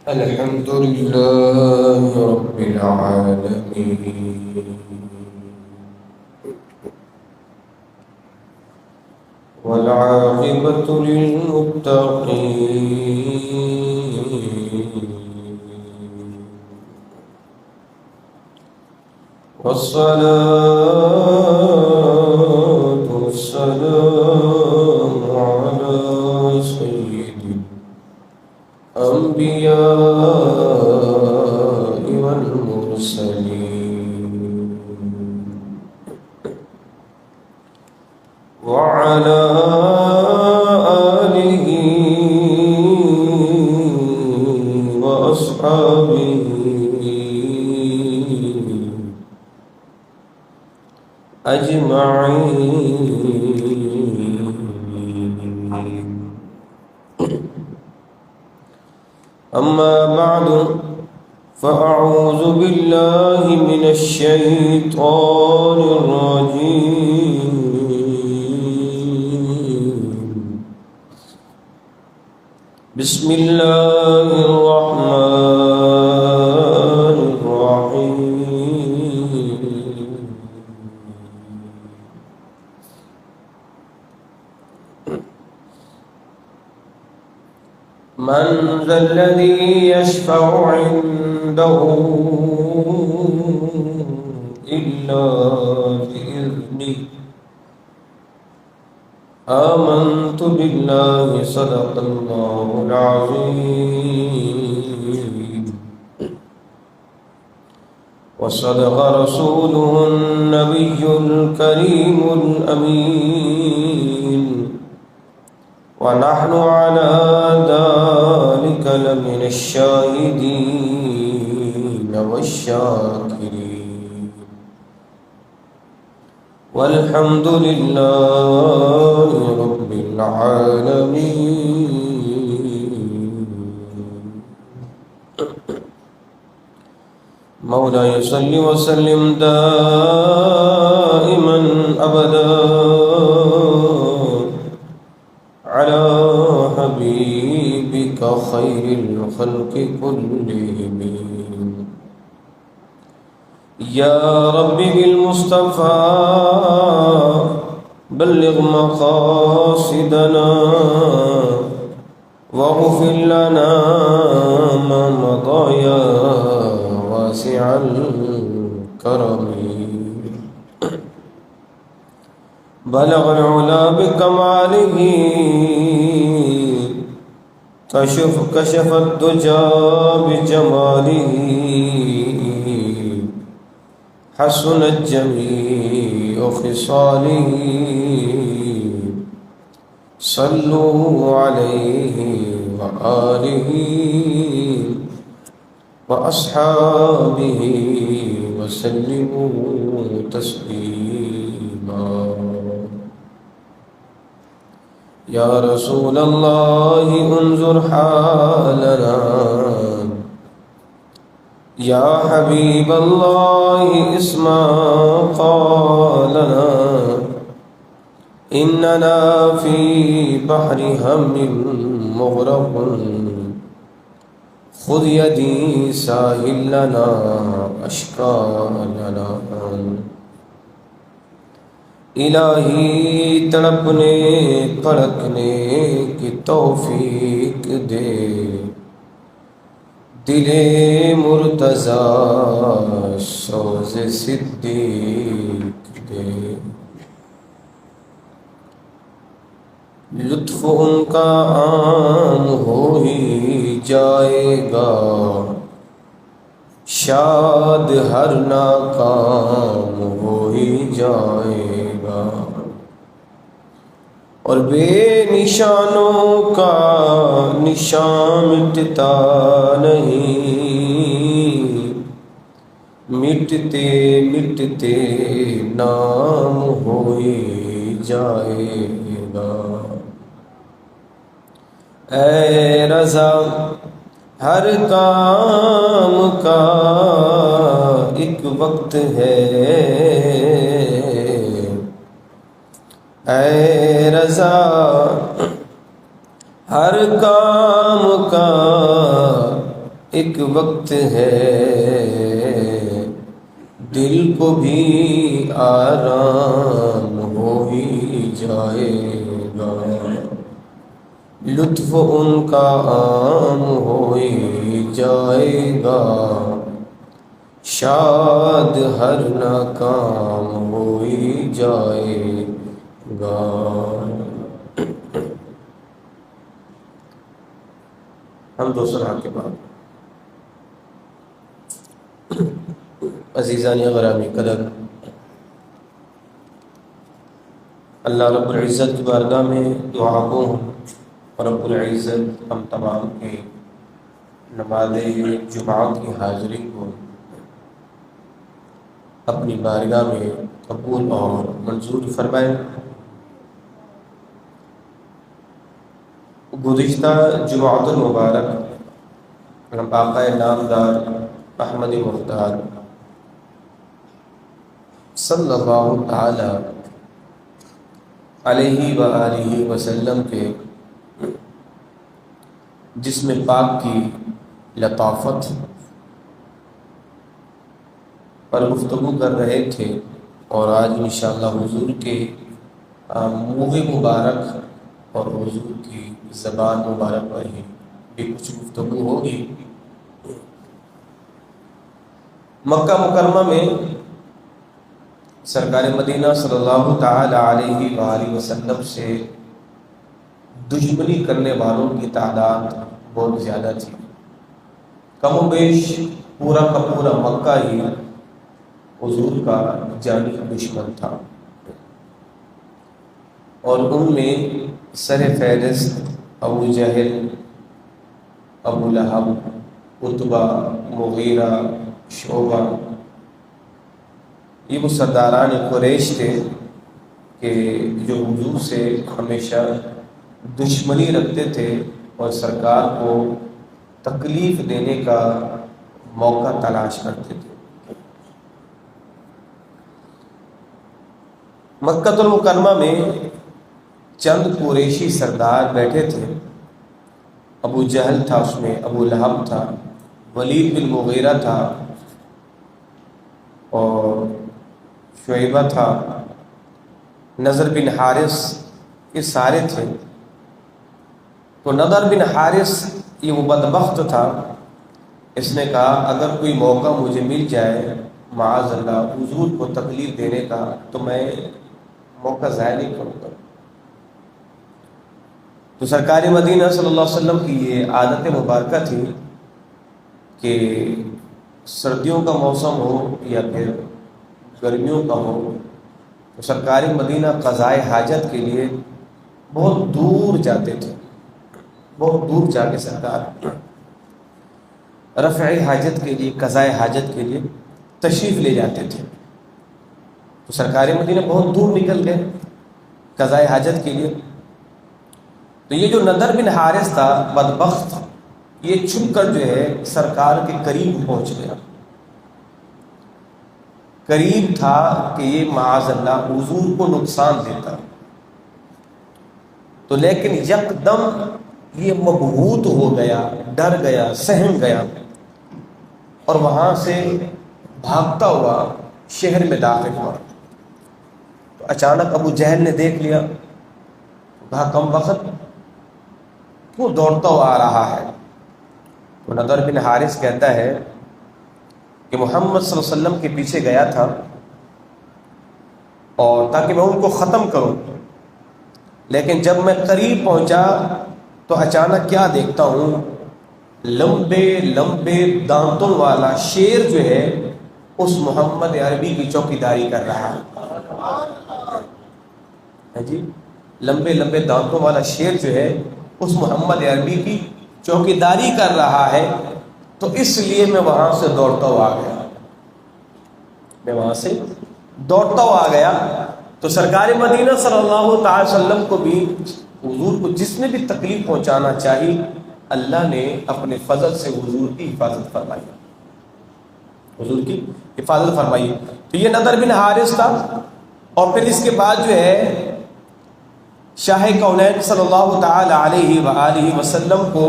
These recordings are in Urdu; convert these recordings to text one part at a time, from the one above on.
الحمد لله رب العالمين والعاقبة للمتقين والصلاة والسلام على سيد الأنبياء والمرسلين وعلى آله وأصحابه أجمعين. أما بعد فأعوذ بالله من الشيطان الرجيم. بسم الله الرحمن الرحيم. من ذا الذي يشفع عنده إلا بإذنه. آمنت بالله صدق الله العظيم وصدق رسوله النبي الكريم الأمين ونحن على ذلك لمن الشاهدين والشاكرين والحمد لله رب العالمين. مولاي صل وسلم دائما أبدا على حبيبك خير الخلق كلهم. يا رب بالمصطفى بلغ مقاصدنا واغفر لنا ما مضى يا واسع الكرم. بلغ العلا بكماله كشف الدجى بجماله حسنت جميع خصاله. صلوا عليه وآله وأصحابه وسلموا تسليما. يا رسول الله انظر حالنا. يا حبيب الله اسمع قالنا. إننا في بحر هم مغرق خذ يدي ساحل لنا أشكالنا. الہی تڑپنے پڑکنے کی توفیق دے. دل مرتضیٰ سوز صدیق دے. لطف ان کا عام ہو ہی جائے گا. شاد ہر ناکام ہو ہی جائے گا. اور بے نشانوں کا نشان مٹتا نہیں. مٹتے مٹتے نام ہو ہی جائے گا. اے رضا ہر کام کا ایک وقت ہے. اے رضا ہر کام کا ایک وقت ہے دل کو بھی آرام ہو ہی جائے گا، لطف ان کا عام ہو ہی جائے گا، شاد ہر ناکام ہو ہی جائے گا۔ ہم دوسرا حق کے بعد عزیزان غرامی قدر، اللہ رب العزت کی بارگاہ میں دعا گو ہوں، رب العزت ہم تمام کے نماز جمعہ کی حاضری کو اپنی بارگاہ میں قبول اور منظور فرمائے۔ گزشتہ جمعۃ المبارک آقا نامدار احمد مختار صلی اللہ تعالی علیہ وآلہ وسلم کے جسم پاک کی لطافت پر گفتگو کر رہے تھے، اور آج انشاءاللہ حضور کے منہ مبارک اور حضور کی زبان مبارک پر ہی بھی کچھ گفتگو ہوگی۔ مکہ مکرمہ میں سرکار مدینہ صلی اللہ تعالی علیہ وآلہ وسلم سے دشمنی کرنے والوں کی تعداد بہت زیادہ تھی، کم و بیش پورا کا پورا مکہ ہی حضور کا جانی دشمن تھا، اور ان میں سر فہرست ابو جہل، ابو لہب، عتبہ، مغیرہ، شعبہ، یہ وہ سرداران قریش تھے کہ جو حضور سے ہمیشہ دشمنی رکھتے تھے اور سرکار کو تکلیف دینے کا موقع تلاش کرتے تھے۔ مکہ المکرمہ میں چند قریشی سردار بیٹھے تھے، ابو جہل تھا، اس میں ابو لہب تھا، ولید بن مغیرہ تھا، اور شعیبہ تھا، نضر بن حارث، یہ سارے تھے۔ تو نضر بن حارث یہ وہ بدبخت تھا، اس نے کہا اگر کوئی موقع مجھے مل جائے معاذ اللہ حضور کو تکلیف دینے کا تو میں موقع ضائع نہیں کروں گا۔ تو سرکار مدینہ صلی اللہ علیہ وسلم کی یہ عادت مبارکہ تھی کہ سردیوں کا موسم ہو یا پھر گرمیوں کا ہو، تو سرکار مدینہ قضائے حاجت کے لیے بہت دور جاتے تھے، بہت دور جا کے سرکار رفع حاجت کے لیے، قضائے حاجت کے لیے تشریف لے جاتے تھے۔ تو سرکار مدینہ بہت دور نکل گئے قضائے حاجت کے لیے، تو یہ جو نضر بن حارث تھا بدبخت، یہ چھپ کر جو ہے سرکار کے قریب پہنچ گیا، قریب تھا کہ یہ معاذ اللہ حضور کو نقصان دیتا، تو لیکن یکدم یہ مبہوت ہو گیا، ڈر گیا، سہم گیا، اور وہاں سے بھاگتا ہوا شہر میں داخل ہوا۔ تو اچانک ابو جہل نے دیکھ لیا، کہا کم وقت کیوں دوڑتا ہوا آ رہا ہے؟ تو نضر بن حارث کہتا ہے کہ محمد صلی اللہ علیہ وسلم کے پیچھے گیا تھا اور تاکہ میں ان کو ختم کروں، لیکن جب میں قریب پہنچا تو اچانک کیا دیکھتا ہوں، لمبے لمبے دانتوں والا شیر جو ہے اس محمد عربی کی چوکیداری کر رہا ہے جی، لمبے لمبے دانتوں والا شیر جو ہے اس محمد عربی کی چوکیداری کر رہا ہے، تو اس لیے میں وہاں سے دوڑتا ہوا آ گیا، میں وہاں سے دوڑتا ہوا آ گیا۔ تو سرکار مدینہ صلی اللہ تعالی وسلم کو بھی، حضور کو جس نے بھی تکلیف پہنچانا چاہی، اللہ نے اپنے فضل سے حضور کی حفاظت فرمائی، حضور کی حفاظت فرمائی۔ تو یہ نضر بن حارث تھا، اور پھر اس کے بعد جو ہے شاہ کونین صلی اللہ تعالی علیہ وآلہ وسلم کو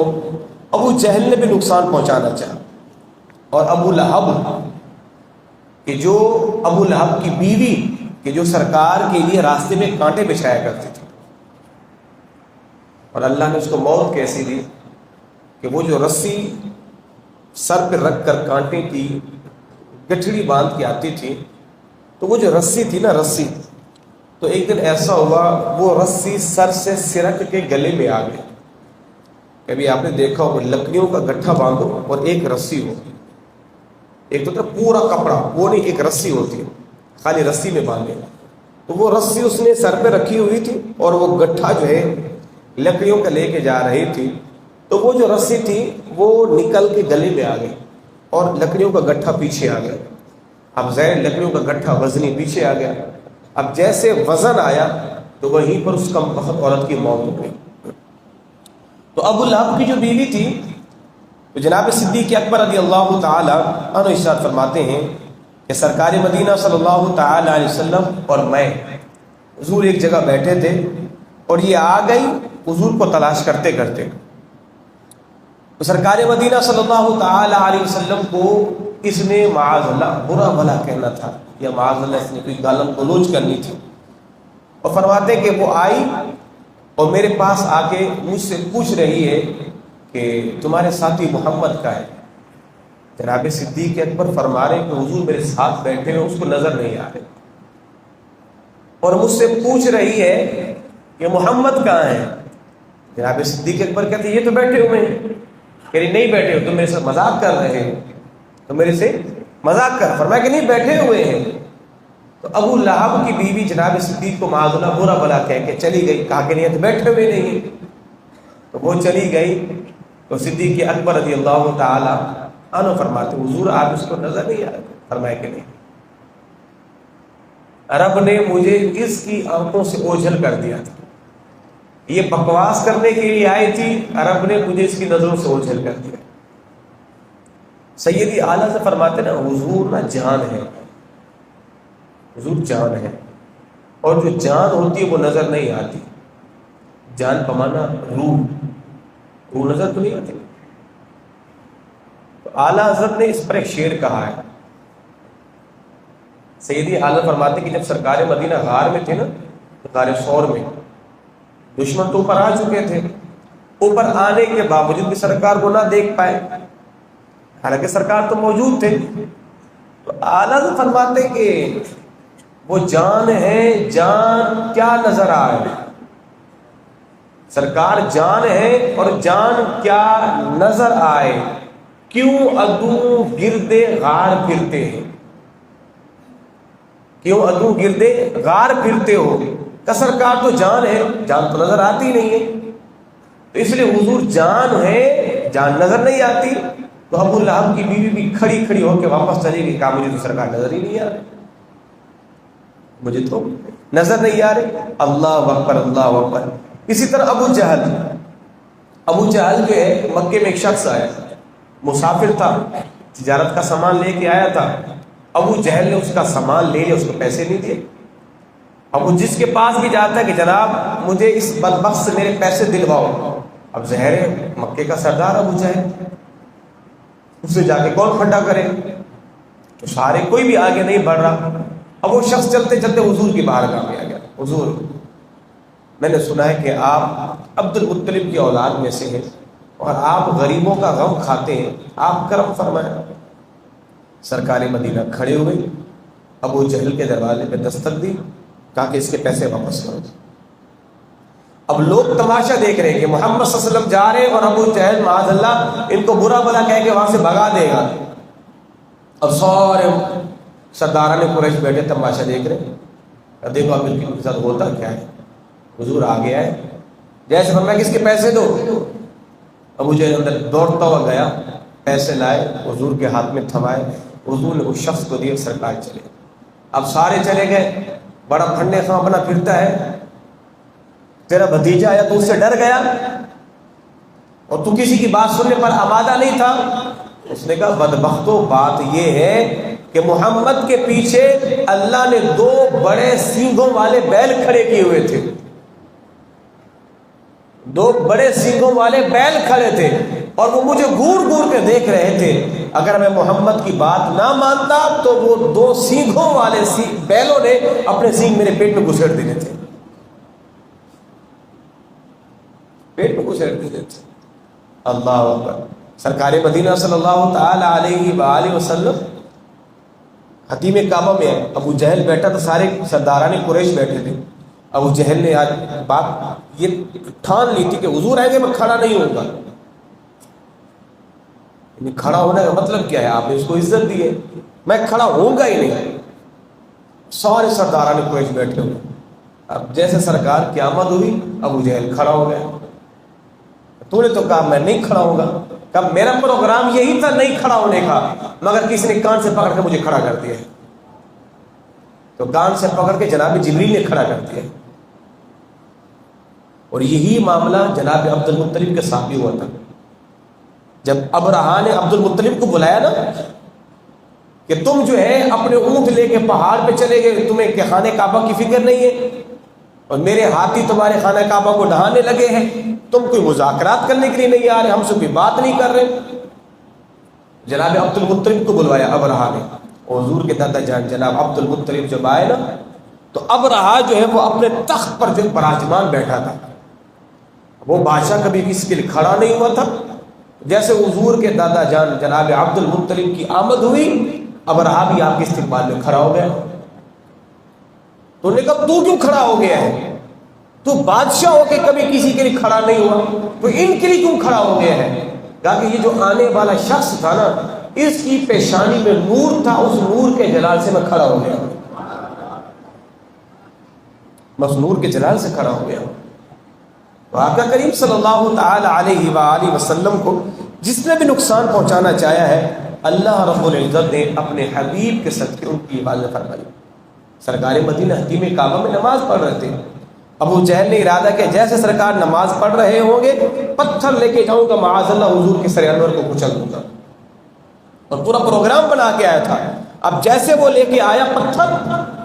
ابو جہل نے بھی نقصان پہنچانا چاہا، اور ابو لہب کہ جو ابو لہب کی بیوی کہ جو سرکار کے لیے راستے میں کانٹے بچھایا کرتی تھی، اور اللہ نے اس کو موت کیسی دی کہ وہ جو رسی سر پہ رکھ کر کانٹے کی گٹھڑی باندھ کے آتی تھی، تو وہ جو رسی تھی نا، رسی تو ایک دن ایسا ہوا وہ رسی سر سے سرک کے گلے میں آ گئی۔ کبھی آپ نے دیکھا ہو لکڑیوں کا گٹھا باندھو اور ایک رسی ہو، ایک تو پورا کپڑا، وہ نہیں، ایک رسی ہوتی ہے خالی رسی میں باندھے، تو وہ رسی اس نے سر پہ رکھی ہوئی تھی اور وہ گٹھا جو ہے لکڑیوں کا لے کے جا رہی تھی، تو وہ جو رسی تھی وہ نکل کے گلے میں آ گئی اور لکڑیوں کا گٹھا پیچھے آ گیا۔ اب ظاہر لکڑیوں کا گٹھا وزنی پیچھے آ گیا، اب جیسے وزن آیا تو وہیں پر اس کم بخت عورت کی موت ہو گئی۔ تو ابو لہب کی جو بیوی تھی، تو جناب صدیق اکبر رضی اللہ تعالی عنہ ارشاد فرماتے ہیں کہ سرکار مدینہ صلی اللہ تعالی علیہ وسلم اور میں حضور ایک جگہ بیٹھے تھے، اور یہ آ گئی حضور کو تلاش کرتے کرتے۔ تو سرکار مدینہ صلی اللہ تعالی علیہ وسلم کو اس نے معاذ اللہ برا بھلا کہنا تھا، یا معاذ اللہ اس نے کوئی گالم گلوچ کرنی تھی، اور فرماتے کہ وہ آئی اور میرے پاس آ کے مجھ سے پوچھ رہی ہے کہ تمہارے ساتھی محمد کا ہے۔ جناب صدیق اکبر فرما رہے کہ حضور میرے ساتھ بیٹھے ہیں، اس کو نظر نہیں آ رہے، اور مجھ سے پوچھ رہی ہے کہ محمد کہاں ہے۔ جناب صدیق اکبر کہتے ہیں یہ تو بیٹھے ہوئے ہیں۔ کہہ رہی نہیں بیٹھے ہو، تم میرے سے مذاق کر رہے ہو، تم میرے سے مذاق کر۔ فرمایا کہ نہیں بیٹھے ہوئے ہیں۔ تو ابو لہب کی بیوی جناب صدیق کو معاذ اللہ برا بھلا کہہ کے چلی گئی، کہا کہ نہیں تو بیٹھے ہوئے نہیں ہیں۔ تو وہ چلی گئی، تو صدیق اکبر رضی اللہ تعالی عنہ فرماتے حضور آپ اس کو نظر نہیں آ رہے۔ فرمایا کہ نہیں، رب نے مجھے اس کی آنکھوں سے اوجھل کر دیا تھا، یہ بکواس کرنے کے لیے آئی تھی، رب نے مجھے اس کی نظروں سے اوجھل کر دیا۔ سیدی اعلیٰ سے فرماتے نا حضور نا جان ہے، حضور جان ہے، اور جو جان ہوتی ہے وہ نظر نہیں آتی۔ جان پمانا روح نظر تو نہیں آتی۔ تو اعلیٰ حضرت نے اس پر ایک شعر کہا ہے۔ سیدی اعلیٰ فرماتے کہ جب سرکار مدینہ غار میں تھے نا، غار ثور میں، دشمن تو اوپر آ چکے تھے، اوپر آنے کے باوجود بھی سرکار کو نہ دیکھ پائے، حالانکہ سرکار تو موجود تھے۔ تو اعلیٰ فرماتے کہ وہ جان ہے، جان کیا نظر آئے، سرکار جان ہے اور جان کیا نظر آئے، کیوں عدو گردے غار پھرتے ہیں، کیوں عدو گردے غار پھرتے ہو، کہ سرکار تو جان ہے، جان تو نظر آتی نہیں ہے۔ تو اس لیے حضور جان ہے، جان نظر نہیں آتی۔ تو ابو لہب کی بیوی بھی کھڑی کھڑی ہو کے واپس چلی گئی، کہا مجھے تو سرکار نظر ہی نہیں آ رہے، مجھے تو نظر نہیں آ رہے۔ اللہ اکبر، اللہ اکبر۔ اسی طرح ابو جہل جو ہے، مکے میں ایک شخص آیا، مسافر تھا، تجارت کا سامان لے کے آیا تھا۔ ابو جہل نے اس کا سامان لے لیا، اس کو پیسے نہیں دیے۔ اب وہ جس کے پاس بھی جاتا ہے کہ جناب مجھے اس بدبخت سے میرے پیسے دلواؤ، اب ظاہر ہے مکے کا سردار ابو جہل، اسے جا کے کون کھڑا کرے، تو سارے کوئی بھی آگے نہیں بڑھ رہا۔ اب وہ شخص چلتے چلتے حضور کی بارگاہ میں آ گیا، حضور میں نے سنا ہے کہ آپ عبد المطلب کی اولاد میں سے ہیں اور آپ غریبوں کا غم کھاتے ہیں، آپ کرم فرمائیں۔ سرکار مدینہ کھڑے ہوئے، ابو جہل کے دروازے پہ دستک دی، کہا کہ اس کے پیسے واپس کرو۔ اب لوگ تماشا دیکھ رہے ہیں کہ محمد صلی اللہ علیہ وسلم جا رہے ہیں اور ابو جہل معاذ اللہ ان کو برا بھلا کہہ کے وہاں سے بھگا دے گا۔ اب سارے سرداران قریش بیٹھے تماشا دیکھ رہے ہیں، اب دیکھو اب ان کے ساتھ ہوتا کیا ہے۔ حضور آگے آئے، جیسے فرمایا کہ اس کے پیسے دو۔ ابو جہل اندر دوڑتا ہوا گیا، پیسے لائے، حضور کے ہاتھ میں تھمائے، حضور نے اس شخص کو دیے، سرکار چلے۔ اب سارے چلے گئے، بڑا پھنڈے خواہ بنا پھرتا ہے، تیرا بھتیجا آیا تو اس سے ڈر گیا اور تو کسی کی بات سننے پر آمادہ نہیں تھا۔ اس نے کہا بدبختو، بات یہ ہے کہ محمد کے پیچھے اللہ نے 2 بڑے سینگوں والے بیل کھڑے کیے ہوئے تھے، 2 بڑے سینگوں والے بیل کھڑے تھے، اور وہ مجھے گھور گھور کے دیکھ رہے تھے. اگر میں محمد کی بات نہ مانتا تو وہ 2 سینگوں والے بیلوں نے اپنے سینگ میرے پیٹ میں گھسیٹ دینے تھے, پیٹ میں گھسیٹ دینے تھے. اللہ اکبر. سرکار مدینہ صلی اللہ تعالی علیہ وآلہ وسلم حتیم کعبہ میں ابو جہل بیٹھا تھا, سارے سرداران قریش بیٹھے تھے. ابو جہل نے آج بات یہ ٹھان لی تھی کہ حضور آئیں گے میں کھڑا نہیں ہوں گا. کھڑا ہونے کا مطلب کیا ہے؟ آپ نے اس کو عزت دی ہے, میں کھڑا ہوں گا ہی نہیں. سارے سرداران قریش بیٹھے ہوئے. اب جیسے سرکار کی آمد ہوئی ابو جہل کھڑا ہو گیا. تو نے تو کہا میں نہیں کھڑا ہوں گا. کہا میرا پروگرام یہی تھا نہیں کھڑا ہونے کا, مگر کسی نے کان سے پکڑ کے مجھے کھڑا کر دیا. تو کان سے پکڑ کے جناب جبریل نے کھڑا کر دیا. اور یہی معاملہ جناب عبد المطلب کے ساتھ بھی ہوا تھا. جب ابرہا نے عبد المطلب کو بلایا نا کہ تم جو ہے اپنے اونٹ لے کے پہاڑ پہ چلے گئے, تمہیں کہ خانہ کعبہ کی فکر نہیں ہے, اور میرے ہاتھی تمہارے خانہ کعبہ کو ڈھانے لگے ہیں, تم کوئی مذاکرات کرنے کے لیے نہیں آ رہے, ہم سے کوئی بات نہیں کر رہے. جناب عبد المطلب کو بلوایا ابرہا نے. حضور کے دادا جان جناب عبد المطلب جب آئے نا تو ابرہا جو ہے وہ اپنے تخت پر جو براجمان بیٹھا تھا. وہ بادشاہ کبھی کسی کے لیے کھڑا نہیں ہوا تھا. جیسے حضور کے دادا جان جناب عبد المطلب کی آمد ہوئی, ابرہا بھی آپ کے استقبال میں کھڑا ہو گیا. تو انہوں نے کہا تو کیوں کھڑا ہو گیا ہے؟ تو بادشاہ ہو کے کبھی کسی کے لیے کھڑا نہیں ہوا, تو ان کے لیے کیوں کھڑا ہو گیا ہے؟ کہا کہ یہ جو آنے والا شخص تھا نا, اس کی پیشانی میں نور تھا, اس نور کے جلال سے میں کھڑا ہو گیا, بس نور کے جلال سے کھڑا ہو گیا. تو آقا کریم صلی اللہ تعالی علیہ وآلہ وسلم کو جس نے بھی نقصان پہنچانا چاہا ہے, اللہ رب العزت نے اپنے حبیب کے صدقے ان کی حفاظت فرمائی. سرکار مدینہ حتیم کعبہ میں نماز پڑھ رہے تھے. ابو جہل نے ارادہ کیا جیسے سرکار نماز پڑھ رہے ہوں گے پتھر لے کے جاؤں گا, معاذ اللہ حضور کے سر انور کو کچل دوں گا. اور پورا پروگرام بنا کے آیا تھا. اب جیسے وہ لے کے آیا پتھر,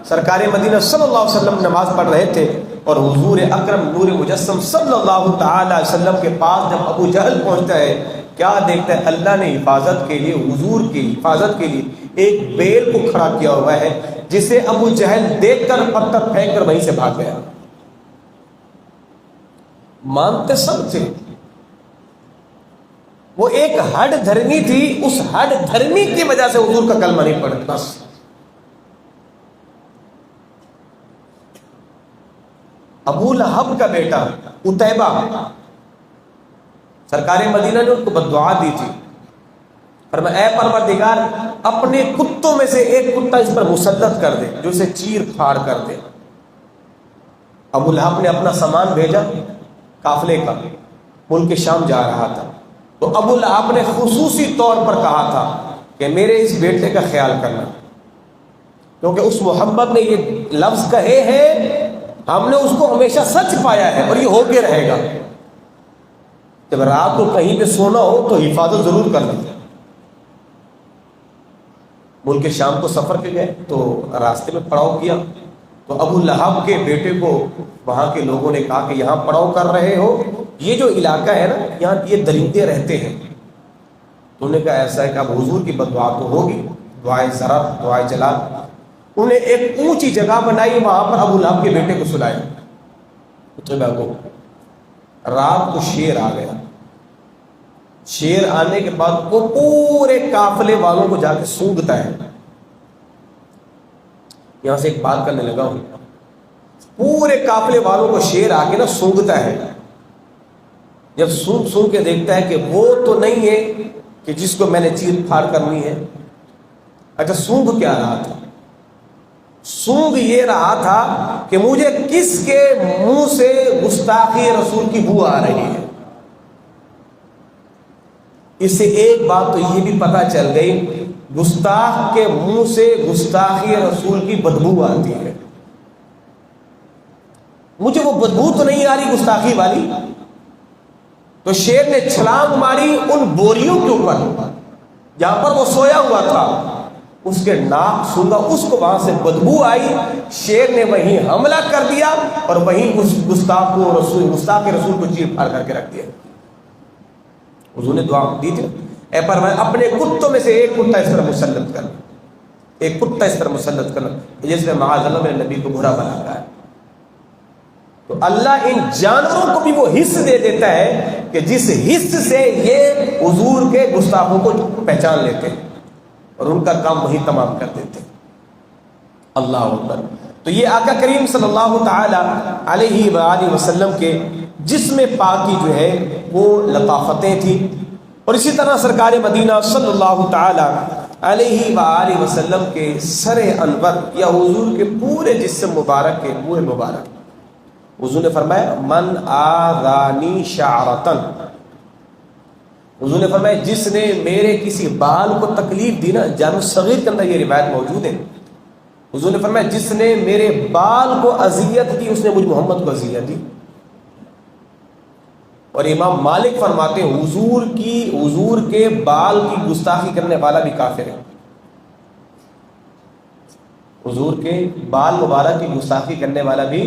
سرکار مدینہ صلی اللہ علیہ وسلم نماز پڑھ رہے تھے, اور حضور اکرم نور مجسم صلی اللہ تعالی علیہ وسلم کے پاس جب ابو جہل پہنچتا ہے, کیا دیکھتا ہے؟ اللہ نے حفاظت کے لیے, حضور کی حفاظت کے لیے ایک بیل کو کھڑا کیا ہوا ہے, جسے ابو جہل دیکھ کر پتھر پھینک کر وہیں سے بھاگ گیا. مانتے سب تھے, وہ ایک ہڈ دھرمی تھی, اس ہڈ دھرمی کی وجہ سے حضور کا کلمہ نہیں پڑھتا. بس ابو لہب کا بیٹا عتیبہ, سرکار مدینہ نے ان کو بددعا دی تھی, فرمایا اے پروردگار اپنے کتوں میں سے ایک کتا اس پر مسلط کر دے جو اسے چیر پھاڑ کر دے. ابو لہب نے اپنا سامان بھیجا قافلے کا, ملک شام جا رہا تھا. تو ابو لہب نے خصوصی طور پر کہا تھا کہ میرے اس بیٹے کا خیال کرنا, کیونکہ اس محمد نے یہ لفظ کہے ہیں, ہم نے اس کو ہمیشہ سچ پایا ہے اور یہ ہو کے رہے گا. جب رات کو کہیں پہ سونا ہو تو حفاظت ضرور کرنا. ملک شام کو سفر پہ گئے تو راستے میں پڑاؤ کیا, تو ابو لہب کے بیٹے کو وہاں کے لوگوں نے کہا کہ یہاں پڑاؤ کر رہے ہو, یہ جو علاقہ ہے نا یہاں یہ درندے رہتے ہیں. تو انہوں نے کہا ایسا ہے کہ اب حضور کی بددعا تو ہوگی, دعائے ضرر دعائے جلال. انہوں نے ایک اونچی جگہ بنائی, وہاں پر ابو لہب کے بیٹے کو سلایا. رات کو شیر آ گیا. شیر آنے کے بعد وہ پورے قافلے والوں کو جا کے سونگھتا ہے. یہاں سے ایک بات کرنے لگا ہوں, پورے قافلے والوں کو شیر آ کے نا سونگھتا ہے. جب سونگ کے دیکھتا ہے کہ وہ تو نہیں ہے کہ جس کو میں نے چیر پھاڑ کرنی ہے. اچھا سونگ کیا رہا تھا؟ سونگ یہ رہا تھا کہ مجھے کس کے منہ سے گستاخی رسول کی بو آ رہی ہے. اس سے ایک بات تو یہ بھی پتہ چل گئی, گستاخ کے منہ سے گستاخی رسول کی بدبو آتی ہے. مجھے وہ بدبو تو نہیں آ رہی گستاخی والی. تو شیر نے چھلانگ ماری ان بوریوں کے اوپر جہاں پر وہ سویا ہوا تھا, اس کے ناک سونگا, اس کو وہاں سے بدبو آئی. شیر نے وہیں حملہ کر دیا اور وہیں اس گستاخ رسول کو چیر پھاڑ کر کے رکھ دیا. حضور نے دعا دی تھی، اے پروردگار اپنے کتوں میں سے ایک کتا اس طرح مسلط کرنا، ایک کتا اس طرح مسلط کرنا جس نے معاذ اللہ میرے نبی کو برا بنا رہا ہے۔ تو اللہ ان جانوروں کو بھی وہ حص دے دیتا ہے کہ جس حص سے یہ حضور کے گستاخوں کو پہچان لیتے ہیں اور ان کا کام وہی تمام کر دیتے ہیں۔ اللہ اکبر۔ تو یہ آقا کریم صلی اللہ تعالی علیہ وآلہ وسلم کے جسم پاکی جو ہے وہ لطافتیں تھیں، اور اسی طرح سرکار مدینہ صلی اللہ تعالی علیہ وآلہ وسلم کے سر انور یا حضور کے پورے جسم مبارک کے پورے مبارک، حضور نے فرمایا من آذانی شعرتن، حضور نے فرمایا جس نے میرے کسی بال کو تکلیف دی نا، جامع صغیر کے اندر یہ روایت موجود ہے، حضور نے فرمایا جس نے میرے بال کو اذیت دی اس نے مجھ محمد کو اذیت دی۔ اور امام مالک فرماتے ہیں حضور کے بال کی گستاخی کرنے والا بھی کافر ہے، حضور کے بال مبارک کی گستاخی کرنے والا بھی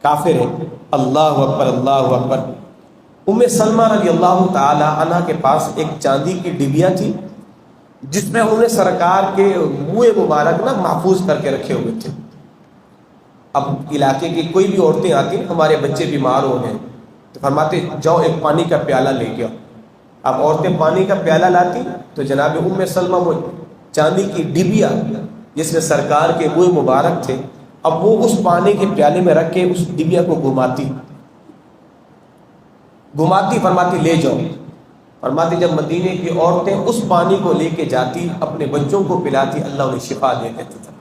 کافر ہے۔ اللہ اکبر، اللہ اکبر۔ ام سلمہ رضی اللہ تعالی عنہ کے پاس ایک چاندی کی ڈبیا تھی جس میں انہوں نے سرکار کے منہ مبارک نا محفوظ کر کے رکھے ہوئے تھے۔ اب علاقے کی کوئی بھی عورتیں آتی ہمارے بچے بیمار ہو گئے تو فرماتے جاؤ ایک پانی کا پیالہ لے کے آؤ۔ اب عورتیں پانی کا پیالہ لاتی تو جناب ام سلمہ وہ چاندی کی ڈبیا جس میں سرکار کے منہ مبارک تھے، اب وہ اس پانی کے پیالے میں رکھ کے اس ڈبیا کو گھماتی، فرماتی لے جاؤ۔ فرماتی جب مدینے کی عورتیں اس پانی کو لے کے جاتی اپنے بچوں کو پلاتی، اللہ انہیں شفا دے دیتا تھا،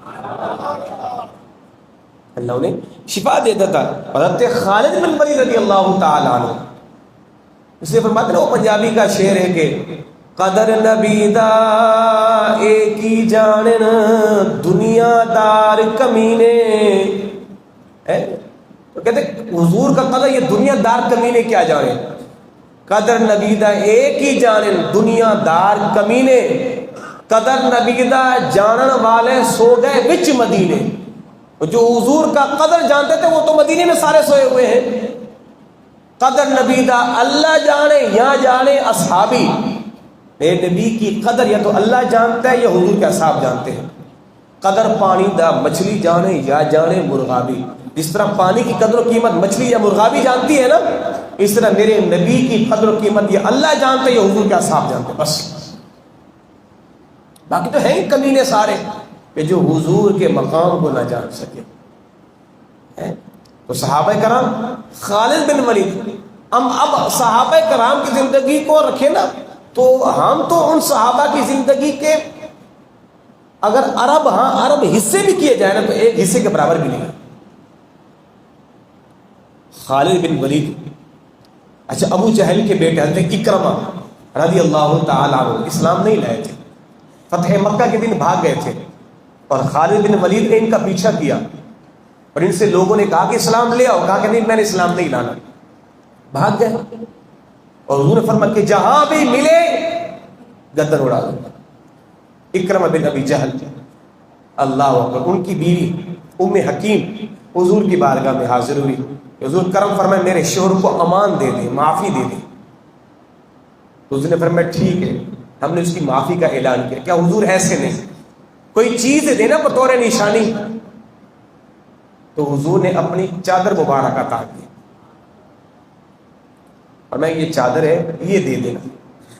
اللہ انہیں شفا دے دیتا۔ حضرت خالد بن ولید رضی اللہ تعالی عنہ، اس لیے فرماتے ہیں وہ پنجابی کا شعر ہے کہ قدر نبی دا ایک ہی جانن دنیا دار کمینے، تو کہتے حضور کا قدر یہ دنیا دار کمینے کیا جانے، قدر نبی دا ایک ہی جانن دنیا دار کمینے، قدر نبی دا جانن والے سو گئے وچ مدینے۔ جو حضور کا قدر جانتے تھے وہ تو مدینے میں سارے سوئے ہوئے ہیں۔ قدر نبی دا اللہ جانے یا جانے اصحابی، میرے نبی کی قدر یا تو اللہ جانتا ہے یا حضور کے اصحاب جانتے ہیں۔ قدر پانی دا مچھلی جانے یا جانے مرغابی، جس طرح پانی کی قدر و قیمت مچھلی یا مرغابی جانتی ہے نا، اس طرح میرے نبی کی قدر و قیمت یہ اللہ جانتے یا حضور کے اصحاب جانتے، بس۔ باقی تو ہیں کمینے سارے کہ جو حضور کے مقام کو نہ جان سکے۔ تو صحابہ کرام خالد بن ولید، اب صحابہ کرام کی زندگی کو رکھے نا تو ہم تو ان صحابہ کی زندگی کے اگر عرب حصے بھی کیے جائے نا تو ایک حصے کے برابر بھی نہیں۔ خالد بن ولید، اچھا ابو جہل کے بیٹے حضرت اکرمہ رضی اللہ تعالی عنہ اسلام نہیں لائے تھے، فتح مکہ کے دن بھاگ گئے تھے، اور خالد بن ولید نے ان کا پیچھا کیا اور ان سے لوگوں نے کہا کہ اسلام لے آؤ، کہا کہ نہیں میں نے اسلام نہیں لانا، بھاگ گئے۔ اور حضور نے فرمایا کہ جہاں بھی ملے گردن اڑا دو۔ اکرمہ بن ابی جہل، اللہ اکبر، ان کی بیوی ام حکیم حضور کی بارگاہ میں حاضر ہوئی، حضور کرم فرمائے میرے شوہر کو امان دے دیں، معافی دے دیں۔ حضور نے فرمایا ٹھیک ہے، ہم نے اس کی معافی کا اعلان کیا۔ کیا حضور ایسے نہیں کوئی چیز دینا بطور نشانی؟ تو حضور نے اپنی چادر مبارکہ عطا کی اور میں یہ چادر ہے یہ دے دینا۔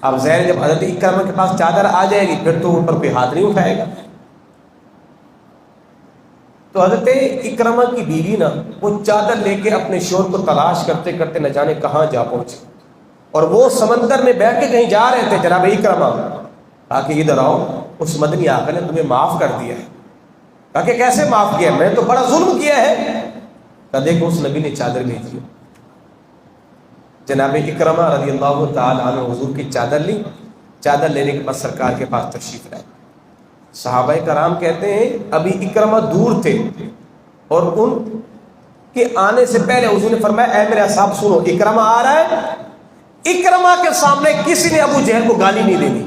اب ظاہر جب حضرت اکرمہ کے پاس چادر آ جائے گی پھر تو ان پر کوئی ہاتھ نہیں اٹھائے گا۔ تو حضرت اکرمہ کی بیوی نا وہ چادر لے کے اپنے شوہر کو تلاش کرتے کرتے نہ جانے کہاں جا پہنچے، اور وہ سمندر میں بیٹھ کے کہیں جا رہے تھے، جناب اکرمہ کہا کہ ادھر آؤ، اس مدنی آقا نے تمہیں معاف کر دیا ہے۔ کہا کہ کیسے معاف کیا؟ میں تو بڑا ظلم کیا ہے۔ کہا دیکھو اس نبی نے چادر بھیجی۔ جناب اکرمہ رضی اللہ تعالی عنہ حضور کی چادر لی، چادر لینے کے بعد سرکار کے پاس تشریف لائے۔ صحابہ کرام کہتے ہیں ابھی اکرمہ دور تھے اور ان کے آنے سے پہلے حضور نے فرمایا اے میرے اصحاب سنو، اکرمہ آ رہا ہے۔ اکرمہ کے سامنے کسی نے ابو جہل کو گالی نہیں دینی،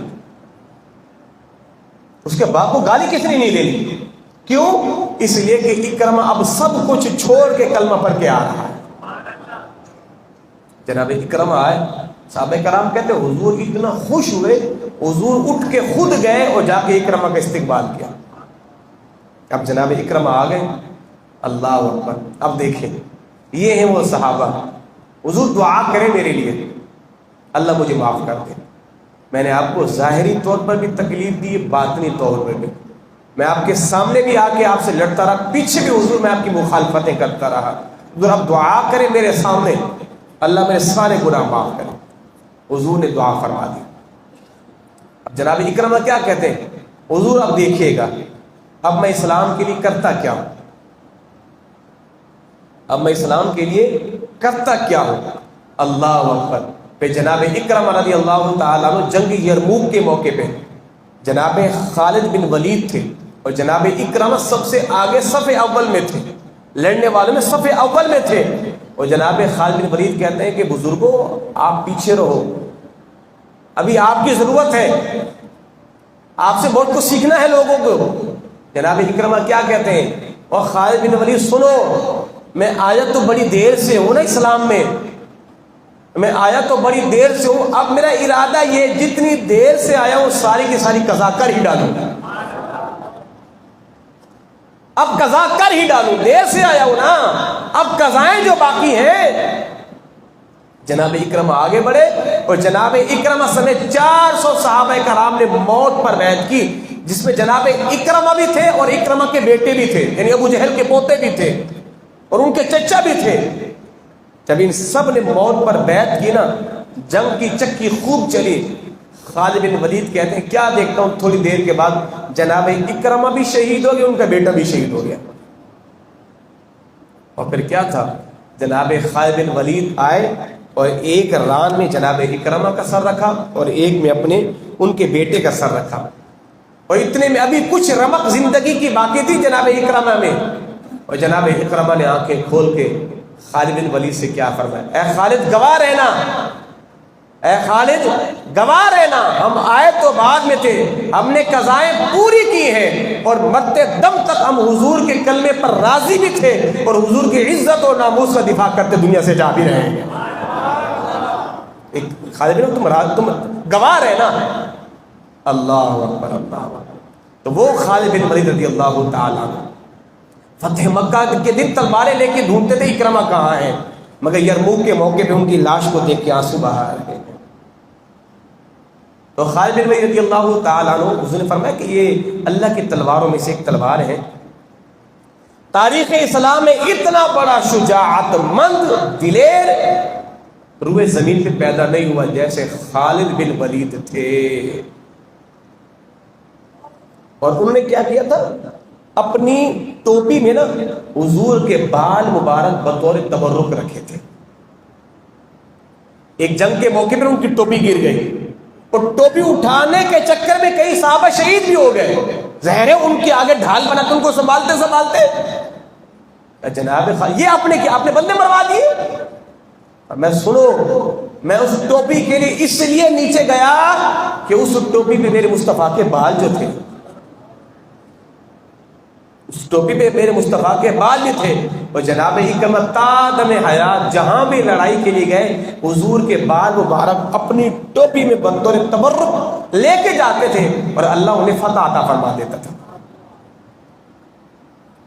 اس کے باپ کو گالی کسی نے نہیں دینی۔ کیوں؟ اس لیے کہ اکرمہ اب سب کچھ چھوڑ کے کلمہ پڑھ کے آ رہا ہے۔ جناب اکرمہ آئے، صحابہ کرام کہتے ہیں حضور اتنا خوش ہوئے، حضور اٹھ کے خود گئے اور جا کے اکرمہ کا استقبال کیا۔ اب جناب اکرمہ آ گئے، اللہ اکبر۔ اب دیکھیں یہ ہیں وہ صحابہ، حضور دعا کریں میرے لیے، اللہ مجھے معاف کر دے، میں نے آپ کو ظاہری طور پر بھی تکلیف دی، باطنی طور پر بھی، میں آپ کے سامنے بھی آ کے آپ سے لڑتا رہا، پیچھے بھی حضور میں آپ کی مخالفتیں کرتا رہا، حضور آپ دعا کریں میرے سامنے، اللہ میرے سارے گناہ معاف کرے۔ حضور نے دعا فرما دی۔ اب جناب اکرمہ کیا کہتے ہیں، حضور اب دیکھیے گا اب میں اسلام کے لیے کرتا کیا ہوں، اب میں اسلام کے لیے کرتا کیا ہوں۔ اللہ اکبر۔ پہ جناب اکرمہ رضی اللہ تعالیٰ عنہ جنگ یرموک کے موقع پہ جناب خالد بن ولید تھے، اور جناب اکرمہ سب سے آگے صف اول میں تھے، لڑنے والوں میں صف اول میں تھے، اور جناب خالد بن ولید کہتے ہیں کہ بزرگوں آپ پیچھے رہو، ابھی آپ کی ضرورت ہے، آپ سے بہت کچھ سیکھنا ہے لوگوں کو۔ جناب اکرمہ کیا کہتے ہیں، اور خالد بن ولید سنو، میں آیا تو بڑی دیر سے ہوں نا اسلام میں آیا تو بڑی دیر سے ہوں، اب میرا ارادہ یہ جتنی دیر سے آیا ہوں ساری کی ساری قضا کر ہی ڈالوں، اب قضا کر ہی ڈالوں، دیر سے آیا ہوں نا، اب قضائیں جو باقی ہیں۔ جناب اکرمہ آگے بڑھے، اور جناب اکرمہ سمیت 400 صحابہ کرام نے موت پر بیعت کی، جس میں جناب اکرمہ بھی تھے اور اکرمہ کے بیٹے بھی تھے، یعنی ابو جہل کے پوتے بھی تھے اور ان کے چچا بھی تھے۔ جب ان سب نے موت پر بیعت کی نا، جنگ کی چکی خوب چلی۔ خالد بن ولید کہتے ہیں کیا دیکھتا ہوں تھوڑی دیر کے بعد جناب اکرمہ بھی شہید ہو گیا، ان کا بیٹا بھی شہید ہو گیا۔ اور پھر کیا تھا، جناب خالد بن ولید آئے اور ایک ران میں جناب اکرمہ کا سر رکھا اور ایک میں اپنے ان کے بیٹے کا سر رکھا، اور اتنے میں ابھی کچھ رمق زندگی کی باقی تھی جناب اکرمہ میں، اور جناب اکرمہ نے آنکھیں کھول کے خالد بن ولید سے کیا فرمایا، اے خالد گواہ رہنا، اے خالد گواہ رہنا، ہم آئے تو بعد میں تھے، ہم نے قضائیں پوری کی ہیں، اور مرتے دم تک ہم حضور کے کلمے پر راضی بھی تھے، اور حضور کی عزت اور ناموس کا دفاع کرتے دنیا سے جا بھی رہے ہیں۔ خالد بن ولید تم گواہ رہنا۔ اللہ اکبر، اللہ اکبر۔ تو وہ خالد بن ولید رضی اللہ تعالیٰ عنہ فتح مکہ کے دن تلواریں لے کے ڈھونڈتے تھے اکرمہ کہاں ہیں، مگر یرموک کے موقع پہ ان کی لاش کو دیکھ کے آنسو بہا رہے ہیں۔ تو خالد بن ولید رضی اللہ تعالیٰ عنہ حضور نے فرمایا کہ یہ اللہ کی تلواروں میں سے ایک تلوار ہے۔ تاریخ اسلام میں اتنا بڑا شجاعت مند دلیر روئے زمین پہ پیدا نہیں ہوا جیسے خالد بن ولید تھے۔ اور انہوں نے کیا کیا تھا، اپنی ٹوپی میں نا حضور کے بال مبارک بطور تبرک رکھے تھے۔ ایک جنگ کے موقع پر ان کی ٹوپی گر گئی، اور ٹوپی اٹھانے کے چکر میں کئی صحابہ شہید بھی ہو گئے، ظاہر ہے ان کے آگے ڈھال بنا کے ان کو سنبھالتے جناب یہ اپنے بندے مروا دیے۔ میں سنو، میں اس ٹوپی کے لیے اس لیے نیچے گیا کہ اس ٹوپی پہ میرے مصطفیٰ کے بال جو تھے، اس ٹوپی پہ میرے مصطفیٰ کے بال بھی تھے، اور جناب اکرمہ تا دم حیات جہاں بھی لڑائی کے لیے گئے حضور کے بال مبارک اپنی ٹوپی میں بطور تبرک لے کے جاتے تھے، اور اللہ انہیں فتح عطا فرما دیتا تھا۔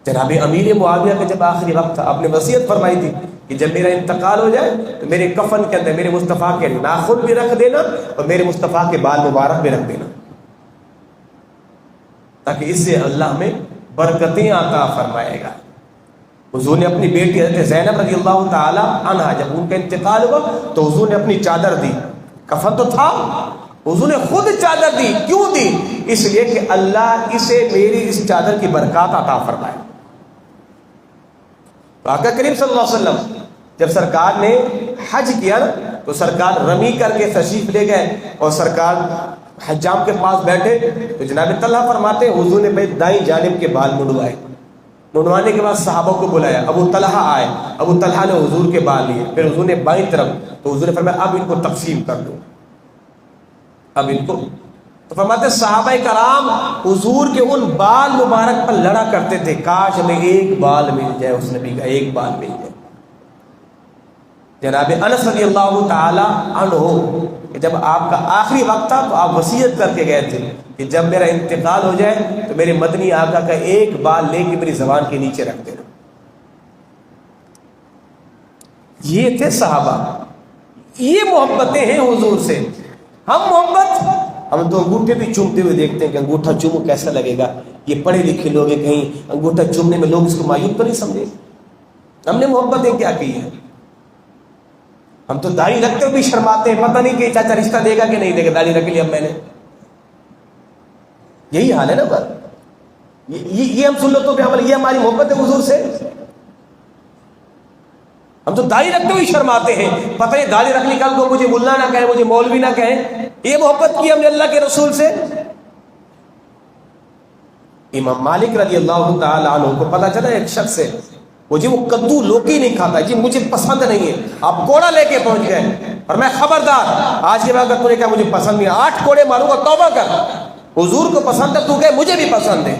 جناب امیر معاویہ کا جب آخری وقت تھا، آپ نے وصیت فرمائی تھی کہ جب میرا انتقال ہو جائے تو میرے کفن کے اندر میرے مصطفیٰ کے ناخن بھی رکھ دینا اور میرے مصطفیٰ کے بال مبارک بھی رکھ دینا، تاکہ اس سے اللہ ہمیں برکتیں عطا فرمائے گا۔ حضور نے اپنی بیٹی حضرت زینب رضی اللہ تعالی عنہا جب ان کا انتقال ہوا تو حضور نے اپنی چادر دی، کفن تو تھا، حضور نے خود چادر دی۔ کیوں دی؟ اس لیے کہ اللہ اسے میری اس چادر کی برکات عطا فرمائے۔ آقا کریم صلی اللہ علیہ وسلم جب سرکار نے حج کیا نا تو سرکار رمی کر کے تشریف لے گئے، اور سرکار حجام کے پاس بیٹھے تو جناب طلحہ فرماتے ہیں حضور نے دائیں جانب کے بال منڈوائے، منڈوانے کے بعد صحابہ کو بلایا، ابو طلحہ آئے، ابو طلحہ نے حضور کے بال لیے، پھر حضور نے بائیں طرف، تو حضور نے فرمایا اب ان کو تقسیم کر دو، اب ان کو، تو فرماتے صحابہ کرام حضور کے ان بال مبارک پر لڑا کرتے تھے، کاش ہمیں ایک بال مل جائے، اس نبی کا ایک بال مل جائے۔ جناب انس رضی اللہ تعالی عنہ جب آپ کا آخری وقت تھا تو آپ وصیت کر کے گئے تھے کہ جب میرا انتقال ہو جائے تو میرے مدنی آقا کا ایک بال لے کے میری زبان کے نیچے رکھ دینا. یہ تھے صحابہ, یہ محبتیں ہیں حضور سے. ہم تو انگوٹھے بھی چومتے ہوئے دیکھتے ہیں کہ انگوٹھا چومو کیسا لگے گا, یہ پڑھے لکھے لوگ ہیں, کہیں انگوٹھا چومنے میں لوگ اس کو معیوب تو نہیں سمجھے. ہم نے محبتیں کیا کی ہیں؟ ہم تو داڑھی رکھتے ہوئے بھی شرماتے ہیں, پتہ نہیں کہ چاچا رشتہ دے گا کہ نہیں دے گا, داڑھی رکھ لی اب میں نے. یہی حال ہے نا بس. یہ ہم سنتوں پہ عمل, یہ ہماری محبت ہے حضور سے. ہم تو داڑھی رکھتے ہوئے شرماتے ہیں, پتہ نہیں داڑھی رکھ لی کل کو مجھے ملا نہ کہیں, مجھے مولوی نہ کہیں. یہ محبت کی ہم نے اللہ کے رسول سے. امام مالک رضی اللہ تعالی عنہ کو پتہ چلا ایک شخص سے, وہ جی وہ کدو لوکی نہیں کھاتا, جی مجھے پسند نہیں ہے. آپ کوڑا لے کے پہنچ گئے اور میں خبردار آج کے بعد اگر تو نے کہا مجھے پسند نہیں, 8 کوڑے ماروں گا, توبہ کر. حضور کو پسند ہے, تو کہے مجھے بھی پسند ہے.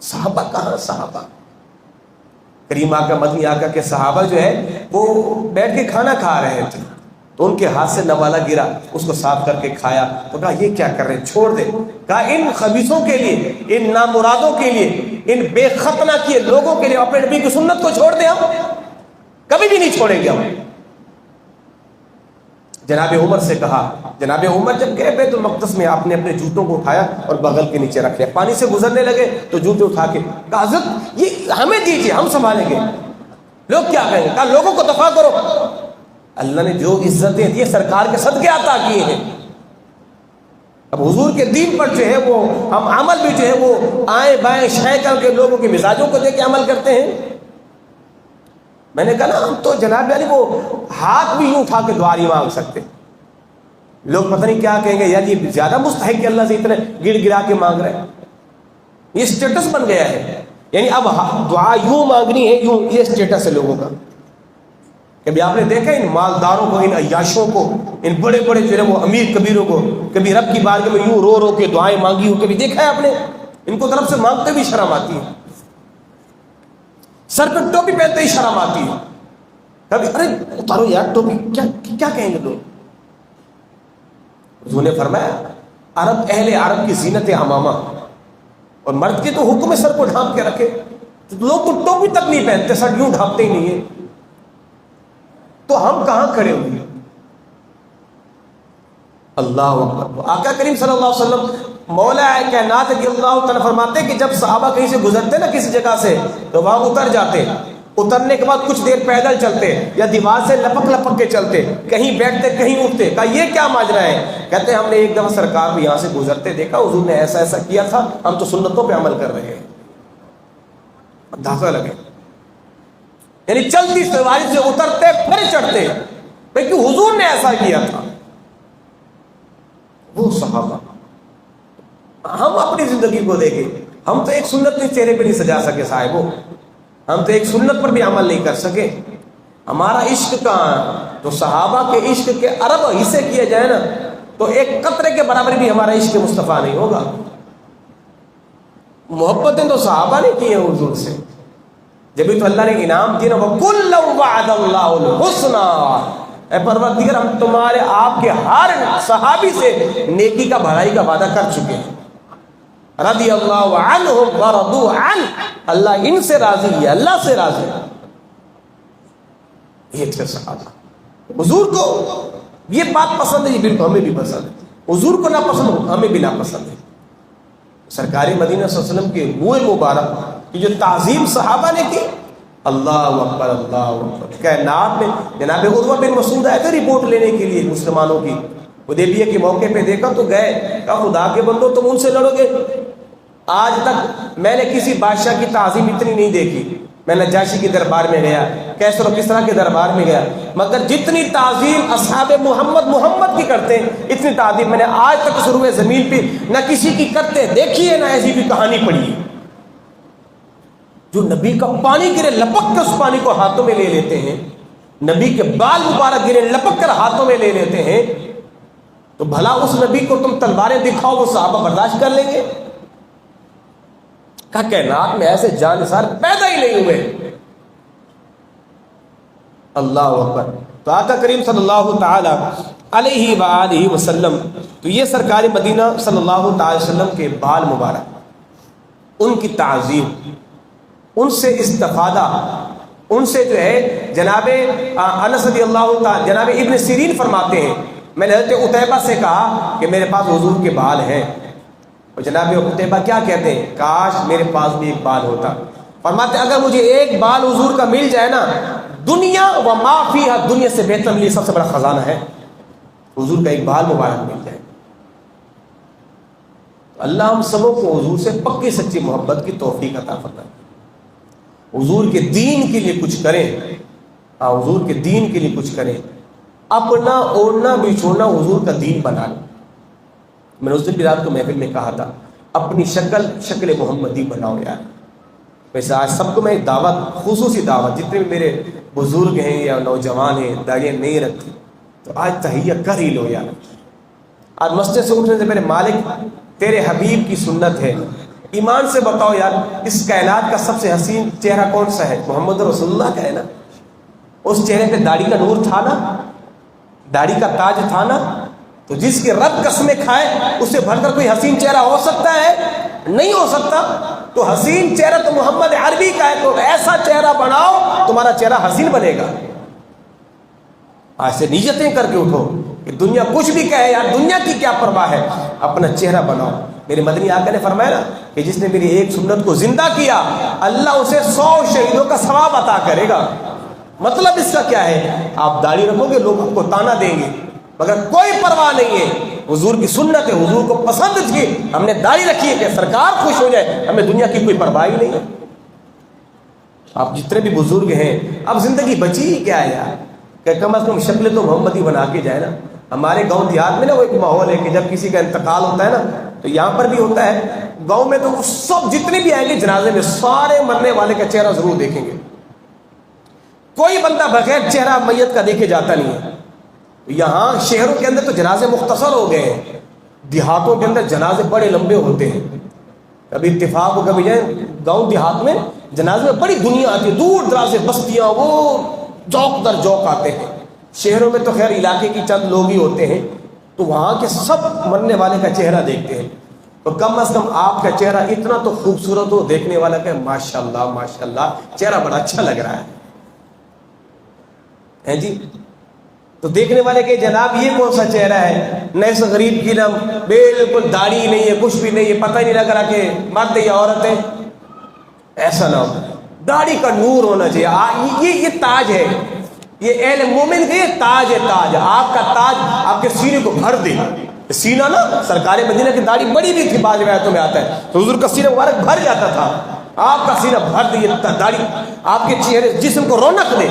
صحابہ کہاں صحابہ, کریم آقا مدنی آقا کے صحابہ جو ہے وہ بیٹھ کے کھانا کھا رہے تھے تو ان کے ہاتھ سے نوالا گرا, اس کو صاف کر کے کھایا. تو کہا یہ کیا کر رہے ہیں, چھوڑ دے. کہا ان خبیثوں کے لیے, ان نامرادوں کے لیے, ان بے ختنہ کیے لوگوں کے لیے اپنے نبی کی سنت کو چھوڑ دیں, ہم کبھی بھی نہیں چھوڑیں گے. ہم جناب عمر سے کہا, جناب عمر جب گئے بیت المقدس میں آپ نے اپنے جوتوں کو اٹھایا اور بغل کے نیچے رکھ لیا, پانی سے گزرنے لگے تو جوتے اٹھا کے کہا حضرت یہ ہمیں دیجیے, ہم سنبھالیں گے. لوگ کیا کہیں گے؟ کہا لوگوں کو دفع کرو. اللہ نے جو عزتیں دی سرکار کے صدقے عطا کیے ہیں. اب حضور کے دین پر جو ہے وہ ہم عمل بھی جو ہے وہ آئیں بائیں شائیں کر کے لوگوں کے مزاجوں کو دیکھ کے عمل کرتے ہیں. میں نے کہا نا ہم تو جناب علی وہ ہاتھ بھی یوں اٹھا کے دعا نہیں مانگ سکتے. لوگ پتہ نہیں کیا کہیں گے, یار یہ زیادہ مستحق کہ اللہ سے اتنے گڑ گڑا کے مانگ رہے ہیں. یہ اسٹیٹس بن گیا ہے, یعنی اب دعا یوں مانگنی ہے, یوں. یہ اسٹیٹس ہے لوگوں کا. کبھی آپ نے دیکھا ان مالداروں کو, ان عیاشوں کو, ان بڑے بڑے جو ہے وہ امیر کبیروں کو کبھی رب کی بارگاہ میں یوں رو رو کے دعائیں مانگی ہو, کبھی دیکھا ہے آپ نے؟ ان کو طرف سے مانگتے بھی شرم آتی ہے, سر پہ ٹوپی پہنتے ہی شرم آتی ہے. کبھی ارے اتارو یار ٹوپی, کیا کہیں گے لوگ. حضور نے فرمایا عرب, اہل عرب کی زینت عمامہ, اور مرد کے تو حکم ہے سر کو ڈھانپ کے رکھے. لوگ تو ٹوپی تک نہیں پہنتے, سر یوں ڈھانپتے ہی نہیں ہے. تو ہم کہاں کھڑے ہوئے؟ اللہ اکبر. آقا کریم صلی اللہ علیہ وسلم مولا کائنات کی اللہ تعالیٰ فرماتے کہ جب صحابہ کہیں سے گزرتے نا کسی جگہ سے تو وہاں اتر جاتے, اترنے کے بعد کچھ دیر پیدل چلتے یا دیوار سے لپک لپک کے چلتے, کہیں بیٹھتے کہیں اٹھتے. کہا یہ کیا ماجرا ہے؟ کہتے ہم نے ایک دفعہ سرکار کو یہاں سے گزرتے دیکھا, حضور نے ایسا ایسا کیا تھا, ہم تو سنتوں پہ عمل کر رہے ہیں. دھاگا لگے, یعنی چلتی سواری سے اترتے پھر چڑھتے, کیونکہ حضور نے ایسا کیا تھا. وہ صحابہ. ہم اپنی زندگی کو دیکھیں, ہم تو ایک سنت کے چہرے پہ نہیں سجا سکے صاحبوں, ہم تو ایک سنت پر بھی عمل نہیں کر سکے. ہمارا عشق کہاں؟ تو صحابہ کے عشق کے ارب حصے کیے جائے نا تو ایک قطرے کے برابر بھی ہمارا عشق مصطفیٰ نہیں ہوگا. محبتیں تو صحابہ نے کی ہیں حضور سے, جبھی تو اللہ نے انعام دیا نا, وَكُلًّا وَعَدَ اللَّهُ الْحُسْنَىٰ, اے پروردگار ہم تمہارے آپ کے ہر صحابی سے نیکی کا بھلائی کا وعدہ کر چکے ہیں. رضی اللہ عنہم ورضوا عنہ, اللہ ان سے راضی ہے, اللہ سے راضی ہے. یہ تھے صحابہ. حضور کو یہ بات پسند ہے, یہ بالکل ہمیں بھی پسند ہے. حضور کو نہ پسند ہو, ہمیں بھی نہ پسند ہے. سرکار مدینہ صلی اللہ علیہ وسلم کے منہ مبارک کی جو تعظیم صحابہ نے کی, اللہ اکبر اللہ اکبر. کائنات میں جناب عروہ بن مسعود آئے تھے رپورٹ لینے کے لیے مسلمانوں کی, حدیبیہ کے موقع پہ دیکھا تو گئے, کہا خدا کے بندو تم ان سے لڑو گے؟ آج تک میں نے کسی بادشاہ کی تعظیم اتنی نہیں دیکھی. میں نجاشی کے دربار میں گیا, کیسر و کسریٰ کے دربار میں گیا, مگر جتنی تعظیم اصحاب محمد کی کرتے ہیں اتنی تعظیم میں نے آج تک سروے زمین پہ نہ کسی کی کرتے دیکھی ہے, نہ ایسی بھی کہانی پڑھی ہے. جو نبی کا پانی گرے لپک کر اس پانی کو ہاتھوں میں لے لیتے ہیں, نبی کے بال مبارک گرے لپک کر ہاتھوں میں لے لیتے ہیں, تو بھلا اس نبی کو تم تلواریں دکھاؤ, وہ صحابہ برداشت کر لیں گے؟ کہا کائنات میں ایسے جانثار پیدا ہی نہیں ہوئے. اللہ اکبر. تو آقا کریم صلی اللہ تعالی علیہ وآلہ وسلم، تو یہ سرکار مدینہ صلی اللہ تعالی وسلم کے بال مبارک، ان کی تعظیم، ان سے استفادہ، ان سے جو ہے جناب انس رضی اللہ تعالی، جناب ابن سیرین فرماتے ہیں میں نے حضرت عتیبہ سے کہا کہ میرے پاس حضور کے بال ہیں، اور جناب عتیبہ کیا کہتے ہیں، کاش میرے پاس بھی ایک بال ہوتا. فرماتے اگر مجھے ایک بال حضور کا مل جائے نا، دنیا و ما فیہا، دنیا سے بہتر میرے لیے سب سے بڑا خزانہ ہے حضور کا ایک بال مبارک مل جائے. اللہ ہم سبوں کو حضور سے پکی سچی محبت کی توفیق عطا فرمائے، حضور کے دین کے لیے کچھ کریں، حضور کے دین کے لیے کچھ کریں، اپنا اوڑھنا بچھوڑنا حضور کا دین بنا لیں. میں نے اس دن بھی رات کو محفل میں کہا تھا اپنی شکل محمدی بناؤ یار. ویسے آج سب کو میں ایک دعوت، خصوصی دعوت، جتنے بھی میرے بزرگ ہیں یا نوجوان ہیں داڑیاں نہیں رکھتے تو آج تہیہ کر ہی لو یار. آج مسجد سے اٹھنے سے میرے مالک تیرے حبیب کی سنت ہے. ایمان سے بتاؤ یار، اس کائنات کا سب سے حسین چہرہ کون سا ہے؟ محمد رسول اللہ کا ہے نا. اس چہرے پہ داڑھی کا نور تھا نا، داڑھی کا تاج تھا نا. تو جس کے رب قسمیں کھائے اس سے بڑھ کر کوئی حسین چہرہ ہو سکتا ہے؟ نہیں ہو سکتا. تو حسین چہرہ تو محمد عربی کا ہے، تو ایسا چہرہ بناؤ تمہارا چہرہ حسین بنے گا. آج سے نیتیں کر کے اٹھو کہ دنیا کچھ بھی کہے یار، دنیا کی کیا پرواہ ہے، اپنا چہرہ بناؤ. میرے مدنی آقا نے فرمایا نا کہ جس نے میری ایک سنت کو زندہ کیا اللہ اسے 100 شہیدوں کا ثواب عطا کرے گا. مطلب اس کا کیا ہے، آپ داڑھی رکھو گے لوگ آپ کو تانا دیں گے مگر کوئی پرواہ نہیں ہے. حضور کی سنت ہے، حضور کو پسند تھی، ہم نے داڑھی رکھی ہے کہ سرکار خوش ہو جائے، ہمیں دنیا کی کوئی پرواہ ہی نہیں ہے. آپ جتنے بھی بزرگ ہیں اب زندگی بچی ہی کیا ہے یار، کہ کم از کم شکل تو محمدی بنا کے جائے نا. ہمارے گاؤں دیہات میں نا وہ ایک ماحول ہے کہ جب کسی کا انتقال ہوتا ہے نا، تو یہاں پر بھی ہوتا ہے گاؤں میں، تو سب جتنے بھی آئیں گے جنازے میں سارے مرنے والے کا چہرہ ضرور دیکھیں گے. کوئی بندہ بغیر چہرہ میت کا دیکھے جاتا نہیں ہے. یہاں شہروں کے اندر تو جنازے مختصر ہو گئے ہیں، دیہاتوں کے اندر جنازے بڑے لمبے ہوتے ہیں. کبھی اتفاق ہو کبھی جائیں گاؤں دیہات میں جنازے میں بڑی دنیا آتی ہے، دور دراز سے بستیاں وہ جوق در جوق آتے ہیں. شہروں میں تو خیر علاقے کی چند لوگ ہی ہوتے ہیں، تو وہاں کے سب مرنے والے کا چہرہ دیکھتے ہیں. تو کم از کم آپ کا چہرہ اتنا تو خوبصورت ہو، دیکھنے والا کہ ماشاءاللہ ماشاءاللہ چہرہ بڑا اچھا لگ رہا ہے جی. تو دیکھنے والے کہ جناب یہ کون سا چہرہ ہے، نہ اس غریب کی نہ بالکل داڑھی نہیں ہے، کچھ بھی نہیں ہے، پتہ ہی نہیں لگ رہا کہ مرد یا عورت ہے. ایسا نہ ہو، داڑھی کا نور ہونا چاہیے. یہ تاج ہے، یہ اہل مومن کا یہ تاج ہے. تاج آپ کا تاج آپ کے سینے کو بھر دے. سینہ نا سرکار مدینہ کی داڑھی بڑی بھی تھی، بعض روایتوں میں آتا ہے تو حضور کا سینہ مبارک بھر جاتا تھا. آپ کا سینہ بھر دے، داڑھی آپ کے چہرے جسم کو رونق دے.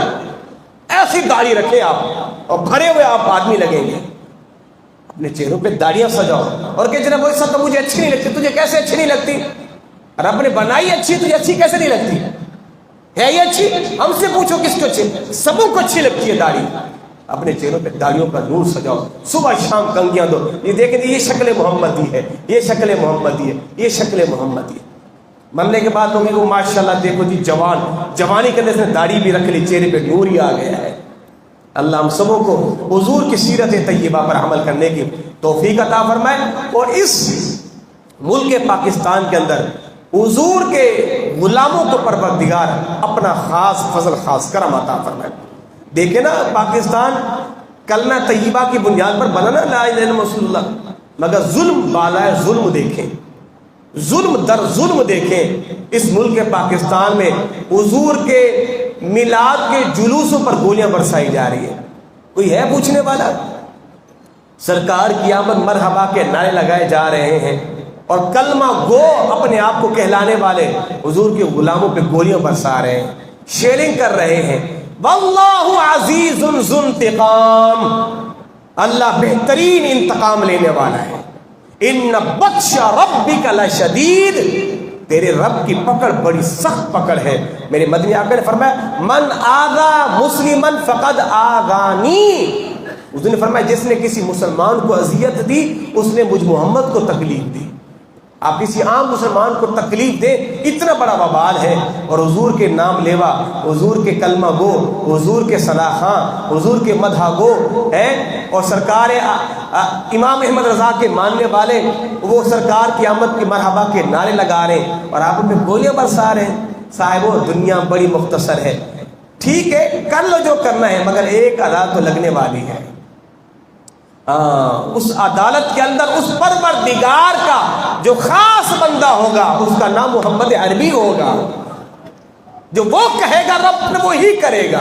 ایسی داڑھی رکھے آپ اور بھرے ہوئے آپ آدمی لگیں گے. اپنے چہروں پہ داڑیاں سجاؤ اور کہ جناب وہ سب تو مجھے اچھی نہیں لگتی. تجھے کیسے اچھی نہیں لگتی؟ رب نے بنائی اچھی، تجھے اچھی کیسے نہیں لگتی ہے؟ یہ اچھی ہم سے پوچھو کس کو اچھی؟ سبوں کو اچھی لگتی ہے داڑھی. اپنے چہروں پہ داڑیوں کا نور سجاؤ، صبح شام کنگیاں دو. یہ دیکھیں یہ شکل محمدی ہے، یہ شکل محمدی ہے، یہ شکل محمدی ہے. مرنے کے بعد لوگوں کو ماشاءاللہ دیکھو جی جوانی کے اندر داڑھی بھی رکھ لی، چہرے پہ نور ہی آ گیا ہے. اللہ ہم سبوں کو حضور کی سیرت طیبہ پر عمل کرنے کی توفیق عطا فرمائے، اور اس ملک پاکستان کے اندر حضور کے غلاموں کو پروردگار اپنا خاص فضل خاص کرم عطا فرمائے. دیکھیں نا پاکستان کلمہ طیبہ کی بنیاد پر بنا نا لا الہ الا اللہ، مگر ظلم بالائے ظلم دیکھیں، ظلم در ظلم دیکھیں. اس ملک پاکستان میں حضور کے میلاد کے جلوسوں پر گولیاں برسائی جا رہی ہیں. کوئی ہے پوچھنے والا؟ سرکار کی آمد مرحبا کے نعرے لگائے جا رہے ہیں اور کلمہ گو اپنے آپ کو کہلانے والے حضور کے غلاموں پہ گولیاں برسا رہے ہیں، شیئرنگ کر رہے ہیں. واللہ عزیز ذو انتقام، اللہ بہترین انتقام لینے والا ہے. ان بطش ربک لشدید، تیرے رب کی پکڑ بڑی سخت پکڑ ہے. میرے مدنی آقا نے فرمایا من آغا مسلمن فقد آغانی. اس نے فرمایا جس نے کسی مسلمان کو اذیت دی اس نے مجھ محمد کو تکلیف دی. آپ کسی عام مسلمان کو تکلیف دیں، اتنا بڑا وبال ہے، اور حضور کے نام لیوا، حضور کے کلمہ گو، حضور کے صلاح خاں، حضور کے مدح گو ہیں، اور سرکار امام احمد رضا کے ماننے والے وہ سرکار کی آمد کی مرحبا کے نعرے لگا رہے ہیں، اور آپ ان پہ گولیاں برسا رہے ہیں۔ صاحبو دنیا بڑی مختصر ہے، ٹھیک ہے کر لو جو کرنا ہے، مگر ایک عدالت تو لگنے والی ہے۔ اس عدالت کے اندر اس پروردگار کا جو خاص بندہ ہوگا اس کا نام محمد عربی ہوگا، جو وہ کہے گا رب نے وہی کرے گا۔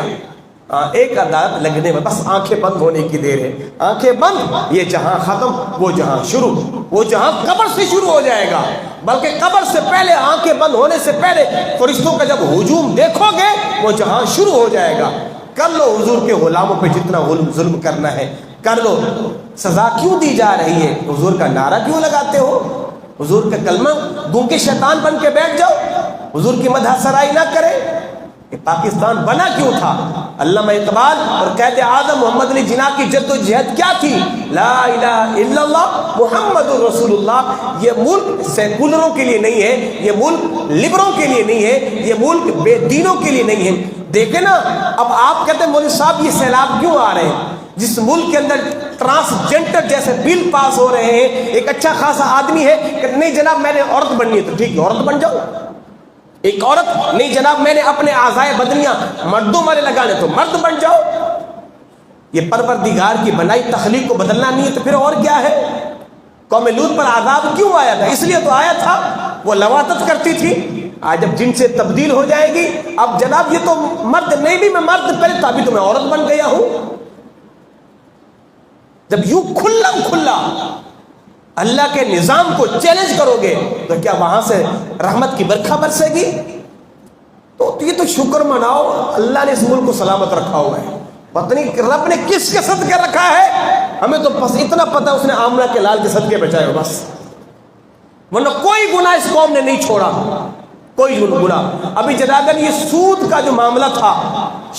ایک عدالت لگنے میں بس آنکھیں بند ہونے کی دیر ہے، آنکھیں بند، یہ جہاں ختم وہ جہاں شروع، وہ جہاں قبر سے شروع ہو جائے گا، بلکہ قبر سے پہلے، آنکھیں بند ہونے سے پہلے فرشتوں کا جب ہجوم دیکھو گے وہ جہاں شروع ہو جائے گا۔ کر لو حضور کے غلاموں پہ جتنا ظلم کرنا ہے کر لو، سزا کیوں دی جا رہی ہے؟ حضور کا نعرہ کیوں لگاتے ہو؟ حضور کا کلمہ گونگے شیطان بن کے بیٹھ جاؤ، حضور کی مدح سرائی نہ کرے۔ کہ پاکستان بنا کیوں تھا؟ علامہ اقبال اور قائد اعظم محمد علی جناح کی جد و جہد کیا تھی؟ لا الہ الا اللہ محمد رسول اللہ۔ یہ ملک سیکولروں کے لیے نہیں ہے، یہ ملک لبروں کے لیے نہیں ہے، یہ ملک بے دینوں کے لیے نہیں ہے۔ دیکھیں نا، اب آپ کہتے ہیں مولوی صاحب یہ سیلاب کیوں آ رہے ہیں؟ جس ملک کے اندر ٹرانسجنڈر جیسے بل پاس ہو رہے ہیں، ایک اچھا خاصا آدمی ہے کہ نہیں جناب میں نے عورت بننی ہے تو ٹھیک ہے عورت بن جاؤ، ایک عورت نہیں جناب میں نے اپنے اعضائے بدنیاں مردوں والے لگانے تو مرد بن جاؤ۔ یہ پروردگار کی بنائی تخلیق کو بدلنا نہیں ہے تو پھر اور کیا ہے؟ قوم لوط پر عذاب کیوں آیا تھا؟ اس لیے تو آیا تھا وہ لواطت کرتی تھی، آج جب جن سے تبدیل ہو جائے گی، اب جناب یہ تو مرد نہیں بھی میں مرد پہلے تو ابھی تو میں عورت بن گیا ہوں۔ جب یوں کھلم کھلا اللہ کے نظام کو چیلنج کرو گے تو کیا وہاں سے رحمت کی برکھا برسے گی؟ تو یہ تو شکر مناؤ اللہ نے اس ملک کو سلامت رکھا ہوا ہے، پتہ نہیں رب نے کس کے صدقے رکھا ہے، ہمیں تو بس اتنا پتہ اس نے آمنہ کے لال کے صدقے بچائے ہو بس، ورنہ کوئی گناہ اس قوم نے نہیں چھوڑا، کوئی گناہ۔ ابھی جناب یہ سود کا جو معاملہ تھا،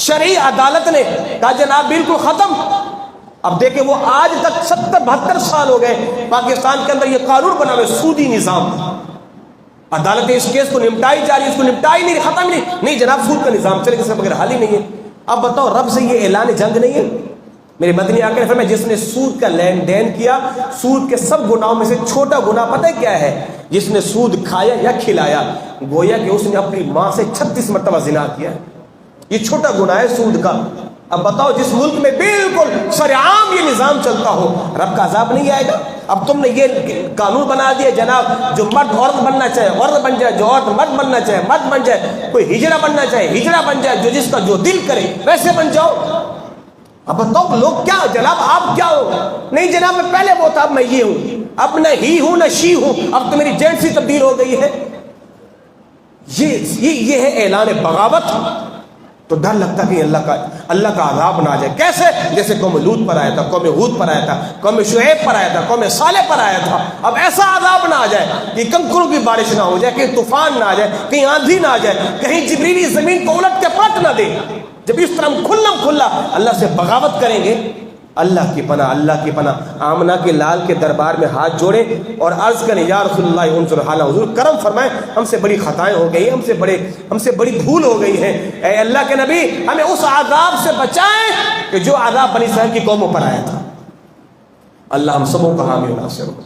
شرعی عدالت نے کہا جناب بالکل ختم۔ اب دیکھیں وہ آج تک 70-72 سال ہو گئے پاکستان کے اندر یہ قانون بنا ہوا سودی نظام، عدالت اس کیس کو نمٹائی جا رہی ہے، اس کو نمٹائی نہیں، ختم نہیں جناب سود کا نظام چلے گا بغیر حل ہی نہیں ہے۔ اب بتاؤ رب سے یہ اعلان جنگ نہیں ہے؟ میرے مدنی آقا نے فرمایا جس نے سود کا لین دین کیا، سود کے سب گناہوں میں سے چھوٹا گناہ پتہ ہے کیا ہے؟ جس نے سود کھایا یا کھلایا، گویا کہ اس نے اپنی ماں سے 36 مرتبہ زنا کیا، یہ چھوٹا گناہ ہے سود کا۔ اب بتاؤ جس ملک میں بالکل سرعام یہ نظام چلتا ہو رب کا عذاب نہیں آئے گا؟ اب تم نے یہ قانون بنا دیا جناب جو مرد عورت بننا چاہے عورت بن جائے، جو عورت مرد بننا چاہے مرد بن جائے، کوئی ہجڑا بننا چاہے ہجڑا بن جائے، جو جس کا جو دل کرے ویسے بن جاؤ۔ اب بتاؤ لوگ کیا جناب آپ کیا ہو؟ نہیں جناب میں پہلے وہ تھا اب میں یہ ہوں، اب نہ ہی ہوں نہ شی ہوں، اب تو میری جینسی تبدیل ہو گئی ہے۔ یہ ہے اعلان بغاوت۔ تو ڈر لگتا کہ اللہ کا عذاب نہ آ جائے۔ کیسے؟ جیسے قوم لوط پر آیا تھا، قوم ہود پر آیا تھا، قوم شعیب پر آیا تھا، قوم صالح پر آیا تھا۔ اب ایسا عذاب نہ آ جائے کہ کنکروں کی بارش نہ ہو جائے، کہیں طوفان نہ آ جائے، کہیں آندھی نہ آ جائے، کہیں جبریلی زمین کو الٹ کے پلٹ نہ دے۔ جب اس طرح ہم کھلم کھلا اللہ سے بغاوت کریں گے، اللہ کی پناہ، اللہ کی پناہ۔ آمنہ کے لال کے دربار میں ہاتھ جوڑے اور عرض کریں یا رسول اللہ انظر حالہ، حضور کرم فرمائیں ہم سے بڑی خطائیں ہو گئی، ہم سے بڑی بھول ہو گئی ہے، اے اللہ کے نبی ہمیں اس عذاب سے بچائیں کہ جو عذاب بنی اسرائیل کی قوموں پر آیا تھا۔ اللہ ہم سبوں کا حامی و ناصر ہو۔